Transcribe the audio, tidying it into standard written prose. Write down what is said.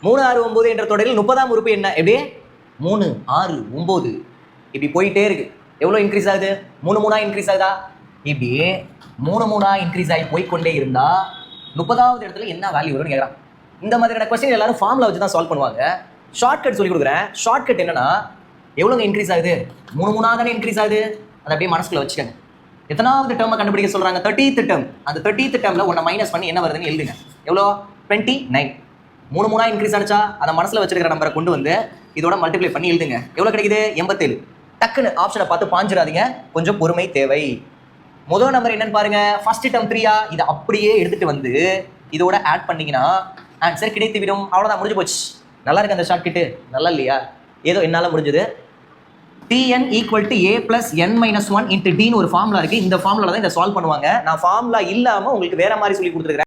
3 6 9 என்ற தொடரில் 30ஆம் உறுப்பு என்ன? எப்படி 3 6 9 இப்படி போயிட்டே இருக்கு. எவ்வளோ இன்க்ரீஸ் ஆகுது? 3 3 இன்க்ரீஸ் ஆகுதா? இப்படி 3 3 இன்க்ரீஸ் ஆகி போய்கொண்டே இருந்தா 30வது இடத்துல என்ன வேல்யூ வரும்னு கேட்குறான். இந்த மாதிரியான கொஸ்டின் எல்லாரும் ஃபார்முலா வச்சு தான் சால்வ் பண்ணுவாங்க. ஷார்ட்கட் சொல்லி கொடுக்குறேன். ஷார்ட்கட் என்னன்னா, எவ்வளோங்க இன்க்ரீஸ் ஆகுது? 3 3 தானே இன்க்ரீஸ் ஆகுது. அதை அப்படியே மனசுக்குள்ள வச்சுக்கோங்க. எத்தனாவது டேர்மை கண்டுபிடிக்க சொல்றாங்க? 30th term. அந்த 30th டேர்ம்ல ஒன்றை மைனஸ் பண்ணி என்ன வருதுன்னு எழுதுங்க. எவ்வளோ? 29. 3 3 இன்க்ரீஸ் ஆச்சா? அதை மனசுல வச்சிருக்கிற நம்பரை கொண்டு வந்து இதோட மல்டிப்ளை பண்ணி எழுதுங்க. எவ்வளோ கிடைக்குது? 87. டக்குன்னு ஆப்ஷனை பார்த்து பாஞ்சிடாதீங்க, கொஞ்சம் பொறுமை தேவை. முதல் நம்பர் என்னன்னு பாருங்க. ஃபர்ஸ்ட் டேர்ம் 3 இதை அப்படியே எடுத்துட்டு வந்து இதோட ஆட் பண்ணீங்கன்னா ஆன்சர் கிடைத்து விடும். அவ்வளோதான், முடிஞ்சு போச்சு. நல்லா இருக்கு அந்த ஷார்ட் கிட்டு? நல்லா இல்லையா? ஏதோ என்னால் முடிஞ்சது. Tn equal to a plus n minus 1 into டின்னு ஒரு ஃபார்முலா இருக்கு. இந்த ஃபார்முலா தான் இதை சால்வ் பண்ணுவாங்க. நான் ஃபார்முலா இல்லாமல் உங்களுக்கு வேற மாதிரி சொல்லி கொடுத்துருக்கேன்.